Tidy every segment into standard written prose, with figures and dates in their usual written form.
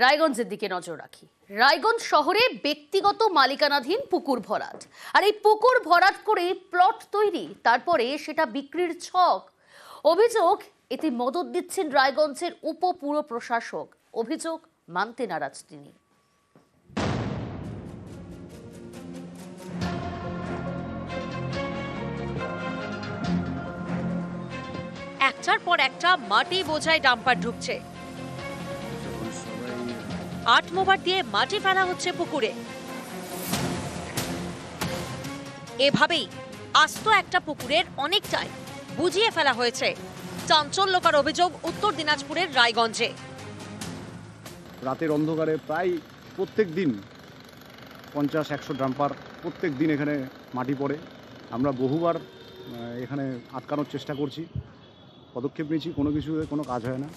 রায়গঞ্জের দিকে নজর রাখি। রায়গঞ্জ শহরে ব্যক্তিগত মালিকানাধীন পুকুর ভরাট, আর এই পুকুর ভরাট করে প্লট তৈরি, তারপরে সেটা বিক্রির ছক। অভিযোগ, এতে মদত দিচ্ছেন রায়গঞ্জের উপপুর প্রশাসক। অভিযোগ মানতে নারাজ তিনি। একটার পর একটা মাটি বোঝাই ডাম্পার ঢুকছে, আটমোবার দিয়ে মাটি ফেলা হচ্ছে পুকুরে। এভাবেই আস্ত একটা পুকুরের অনেকটাই বুঝিয়ে ফেলা হয়েছে। চাঞ্চল্যকর অভিযোগ উত্তর দিনাজপুরের রায়গঞ্জে। রাতের অন্ধকারে প্রায় প্রত্যেক দিন 50-100 ডাম্পার প্রত্যেক দিন এখানে মাটি পড়ে। আমরা বহুবার এখানে আটকানোর চেষ্টা করছি, পদক্ষেপ নিয়েছি, কোনো কাজ হয় না।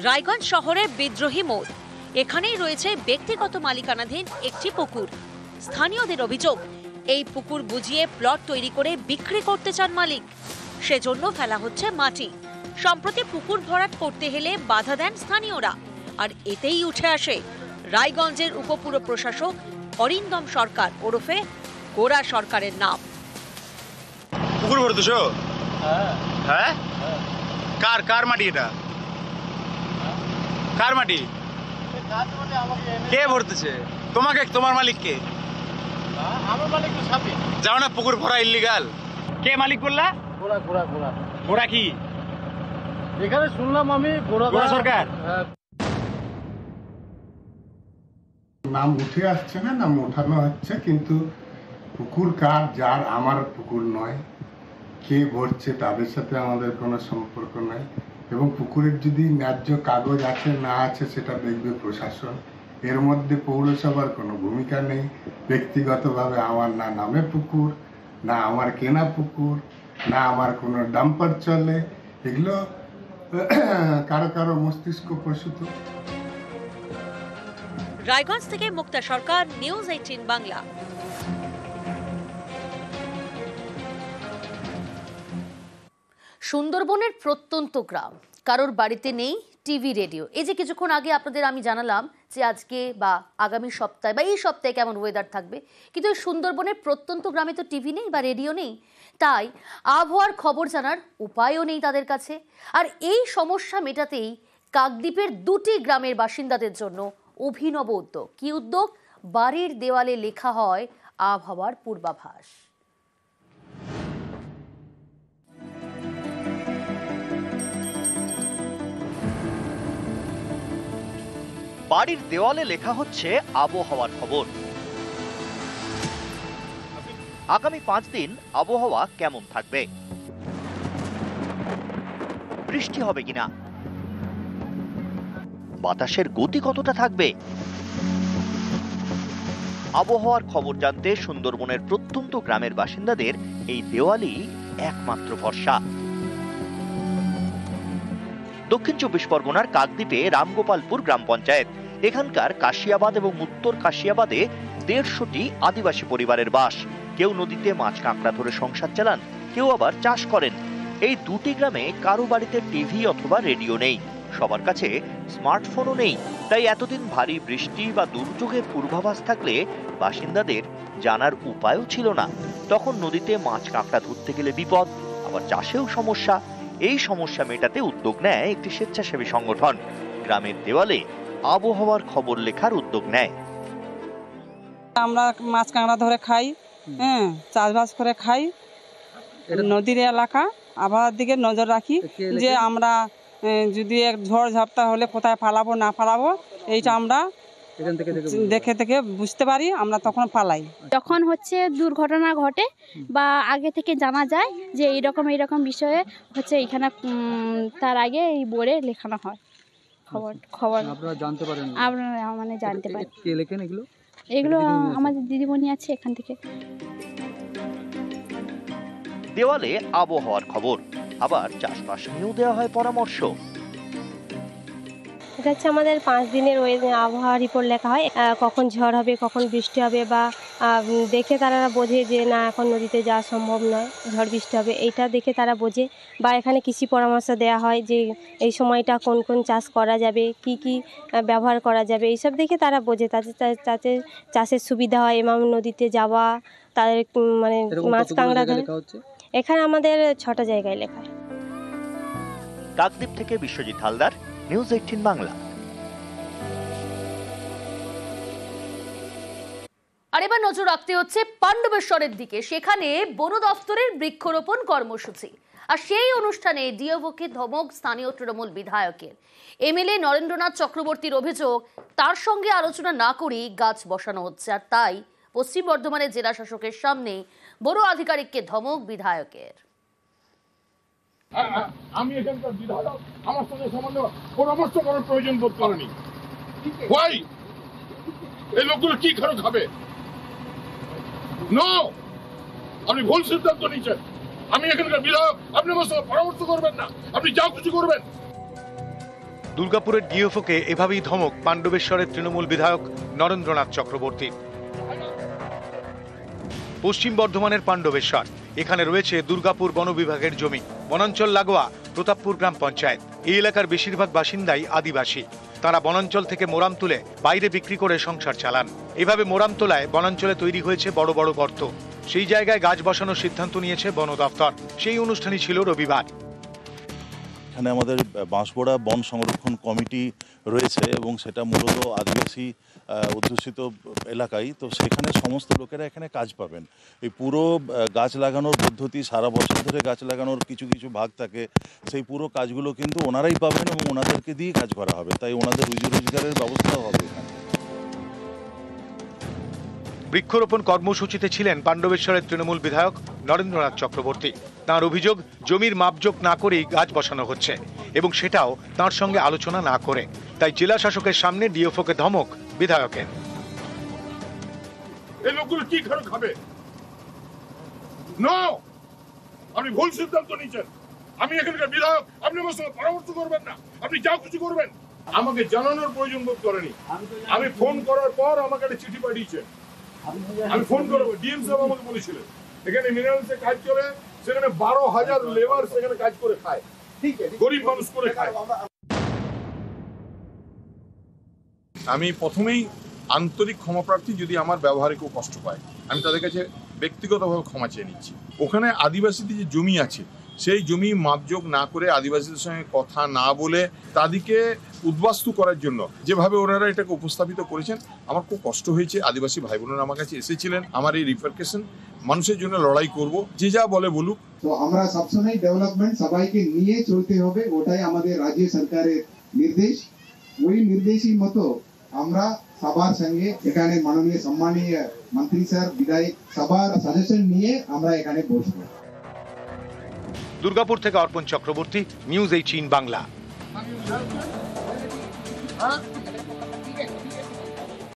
রায়গঞ্জ শহরে বিদ্রোহী মোড়, এখানেই রয়েছে ব্যক্তিগত মালিকানাধীন একটি পুকুর। স্থানীয়দের অভিযোগ, এই পুকুর বুঝিয়ে প্লট তৈরি করে বিক্রি করতে চান মালিক, সেজন্য ফেলা হচ্ছে মাটি। সম্প্রতি পুকুর ভরাট করতে হেলে বাধা দেন স্থানীয়রা, আর এতেই উঠে আসে রায়গঞ্জের উপপুর প্রশাসক অরিন্দম সরকার ওরফে গোরা সরকারের নাম। পুকুর ভরতেছো? হ্যাঁ। কার মাটি এটা? কার মাটি? কে ভরতেছে? তোমাকে? তোমার মালিক কে? আমার মালিক তো সাপে। যাও না, পুকুর ভরা ইল্লিগাল। কে মালিক বললা? গোরা কি? এখানে শুনলাম আমি গোরা সরকার। নাম উঠে আসছে না, নাম ওঠানো হচ্ছে, কিন্তু পুকুর কার, যার, আমার পুকুর নয়। কে ভরছে তাদের সাথে আমাদের কোনো সম্পর্ক নাই, এবং পুকুরের যদি ন্যায্য কাগজ আছে না আছে সেটা দেখবে প্রশাসন। এর মধ্যে পৌরসভার কোনো ভূমিকা নেই। ব্যক্তিগতভাবে আমার না নামে পুকুর, না আমার কেনা পুকুর, না আমার কোনো ডাম্পার চলে। এগুলো কারো কারো মস্তিষ্ক প্রসূত। রায়গঞ্জ থেকে মুক্তা সরকার, নিউজ 18 বাংলা। সুন্দরবনের প্রত্যন্ত গ্রাম, কারোর বাড়িতে নেই টিভি রেডিও। এই যে কিছুক্ষণ আগে আপনাদের আমি জানালাম যে আজকে বা আগামী সপ্তাহে বা এই সপ্তাহে কেমন ওয়েদার থাকবে, কিন্তু এই সুন্দরবনের প্রত্যন্ত গ্রামে তো টিভি নেই বা রেডিও নেই, তাই আবহাওয়ার খবর জানার উপায়ও নেই তাদের কাছে। আর এই সমস্যা মেটাতেই কাকদ্বীপের 2টি গ্রামের বাসিন্দাদের জন্য অভিনব উদ্যোগ। কি উদ্যোগ? বাড়ির দেওয়ালে লেখা হয় আবহাওয়ার পূর্বাভাস। বাড়ির দেওয়ালে লেখা হচ্ছে আবহাওয়ার খবর। আগামী 5 দিন আবহাওয়া কেমন থাকবে, বৃষ্টি হবে কিনা, বাতাসের গতি কতটা থাকবে, আবহাওয়ার খবর জানতে সুন্দরবনের প্রত্যন্ত গ্রামের বাসিন্দাদের এই দেওয়ালই একমাত্র ভরসা। দক্ষিণ 24 পরগনার কাকদ্বীপে রামগোপালপুর গ্রাম পঞ্চায়েত। এখানকার কাশিয়াবাদ এবং উত্তর কাশিয়াবাদে 150টি আদিবাসী পরিবারের বাস। কেউ নদীতে মাছ কাঁকড়া ধরে সংসার চালান, কেউ আবার চাষ করেন। এই 2টি গ্রামে কারো বাড়িতে টিভি অথবা রেডিও নেই, সবার কাছে স্মার্টফোনও নেই। তাই এতদিন ভারী বৃষ্টি বা দুর্যোগের পূর্বাভাস থাকলে বাসিন্দাদের জানার উপায়ও ছিল না। তখন নদীতে মাছ কাঁকড়া ধরতে গেলে বিপদ, আবার চাষেও সমস্যা। এই সমস্যা মেটাতে উদ্যোগ নেয় একটি স্বেচ্ছাসেবী সংগঠন। গ্রামের দেওয়ালে আবহাওয়ার খবর লেখার উদ্যোগ নেয়। আমরা মাছ কাঁকড়া ধরে খাই, চাষবাস করে খাই। নদীর এলাকা, আবহাওয়ার দিকে নজর রাখি যে আমরা যদি এক ঝড় ঝাপটা হলে কোথায় ফালাবো না ফালাবো, এইটা আমরা দেখে দেখে বুঝতে পারি, আমরা তখন পালাই। যখন হচ্ছে দুর্ঘটনা ঘটে বা আগে থেকে জানা যায় যে এইরকম বিষয়ে হচ্ছে এখানে, তার আগে এই বোর্ডে লেখানো হয় খবর। আপনারা জানতে পারেন? আমরা মানে জানতে পারি। কে লেখেন এগুলো? এগুলো আমাদের দিদিমণি আছে এখান থেকে। দেওয়ালে আবহাওয়ার খবর, আবার চাষবাস নিয়েও দেওয়া হয় পরামর্শ। এটা হচ্ছে আমাদের 5 দিনের আবহাওয়া রিপোর্ট লেখা হয়, কখন ঝড় হবে, কখন বৃষ্টি হবে, বা দেখে তারা বোঝে যে না এখন নদীতে যাওয়া সম্ভব নয়, ঝড় বৃষ্টি হবে, এইটা দেখে তারা বোঝে। বা এখানে কৃষি পরামর্শ দেওয়া হয় যে এই সময়টা কোন কোন চাষ করা যাবে, কি কি ব্যবহার করা যাবে, এইসব দেখে তারা বোঝে, তাতে চাষের সুবিধা হয় এবং নদীতে যাওয়া, তাদের মানে মাছ কাঁকড়া ধরে। এখানে আমাদের 6টা জায়গায় লেখা হয়। কাকদ্বীপ থেকে বিশ্বজিৎ হালদার, নিউজ 18 বাংলা। আর এবার নজর রাখতে হচ্ছে পাণ্ডবেশ্বরের দিকে। সেখানে বন দফতরের বৃক্ষরোপণ কর্মসূচি, আর সেই অনুষ্ঠানে ডিএফওকে ধমক স্থানীয় তৃণমূল বিধায়কের। এমএলএ নরেন্দ্রনাথ চক্রবর্তীর অভিযোগ, তার সঙ্গে আলোচনা না করেই গাছ বসানো হচ্ছে, আর তাই পশ্চিম বর্ধমানের জেলা শাসকের সামনে বড় আধিকারিককে ধমক বিধায়কের। আমি এখানকার বিধায়ক, আমার সঙ্গে সামান্য পরামর্শ করার প্রয়োজন বোধ করেনি। ভাই, এই লোকগুলো কি করে খাবে? নো, আপনি ভুল সিদ্ধান্ত নিয়েছেন। আমি এখানকার বিধায়ক, আপনি আমার সঙ্গে পরামর্শ করবেন না, আপনি যা কিছু করবেন। দুর্গাপুরের ডিএফওকে এভাবেই ধমক পাণ্ডবেশ্বরের তৃণমূল বিধায়ক নরেন্দ্রনাথ চক্রবর্তী। পশ্চিম বর্ধমানের পাণ্ডবেশ্বর, এখানে রয়েছে দুর্গাপুর বন বিভাগের জমি, বনাঞ্চল লাগোয়া প্রতাপপুর গ্রাম পঞ্চায়েত। এই এলাকার বেশিরভাগ বাসিন্দাই আদিবাসী। তারা বনাঞ্চল থেকে মোরাম তুলে বাইরে বিক্রি করে সংসার চালান। এভাবে মোরাম তোলায় বনাঞ্চলে তৈরি হয়েছে বড় বড় গর্ত। সেই জায়গায় গাছ বসানোর সিদ্ধান্ত নিয়েছে বন দফতর। সেই অনুষ্ঠানই ছিল রবিবার। এখানে আমাদের বাঁশবড়া বন সংরক্ষণ কমিটি রয়েছে এবং সেটা মূলত আদিবাসী অধ্যুষিত এলাকায়, তো সেখানে সমস্ত লোকেরা এখানে কাজ পাবেন। এই পুরো গাছ লাগানোর পদ্ধতি, সারা বছর ধরে গাছ লাগানোর কিছু কিছু ভাগ থাকে, সেই পুরো কাজগুলো কিন্তু ওনারাই পাবেন এবং ওনাদেরকে দিয়ে কাজ করা হবে, তাই ওনাদের রুজি রোজগারের ব্যবস্থাও হবে এখানে। বৃক্ষরোপণ কর্মসূচিতে ছিলেন পাণ্ডবেশ্বরের তৃণমূল বিধায়ক নরেন্দ্রনাথ চক্রবর্তী। তাঁর অভিযোগ, জমির মাপজোক না করেই গাছ বসানো হচ্ছে এবং সেটাও তাঁর সঙ্গে আলোচনা না করে। তাই জেলা শাসকের সামনে ডিএফওকে ধমক বিধায়কের। এই লোকগুলো কি করে খাবে? নো, আপনি ভুল সিদ্ধান্ত নিয়েছেন। আমি এখানকার বিধায়ক, আপনি আমার সঙ্গে পরামর্শ করবেন না, আপনি যা কিছু করবেন। আমাকে জানানোর প্রয়োজন বোধ করেনি। আমি ফোন করার পর আমাকে একটা চিঠি পাঠিয়েছে। আমি ফোন করবো, ডিএম সাহেব আমাকে বলেছিলেন এখানে মিনারেলসে কাজ করে, সেখানে 12,000 লেবার সেখানে কাজ করে খায়, গরিব মানুষ করে খায়। আমি প্রথমেই আন্তরিক ক্ষমাপ্রার্থী যদি আমার ব্যবহারে কেউ কষ্ট পায়। আমি তাদের কাছে ব্যক্তিগতভাবে ক্ষমা চেয়ে নিচ্ছি। ওখানে আদিবাসীদের যে জমি আছে, সেই জমি মাপজোক না করে, আদিবাসীদের সঙ্গে কথা না বলে, তাদেরকে উদ্বাস্তু করার জন্য যেভাবে ওনারা এটাকে উপস্থাপিত করেছেন, আমার খুব কষ্ট হয়েছে। আদিবাসী ভাই বোনেরা আমার কাছে এসেছিলেন, আমার এই রিপারকেশন মানুষের জন্য লড়াই করব, যে যা বলে বলুক। তো আমরা সবসময় ডেভেলপমেন্ট সবাইকে নিয়ে চলতে হবে, ওটাই আমাদের রাজ্য সরকারের নির্দেশ। ওই নির্দেশই মতো আমরা সবার সঙ্গে এখানে মাননীয় সম্মানীয় মন্ত্রী স্যার, বিধায়ক, সবার সাজেশন নিয়ে আমরা এখানে বসবো। দুর্গাপুর থেকে অর্পণ চক্রবর্তী, নিউজ 18 বাংলা।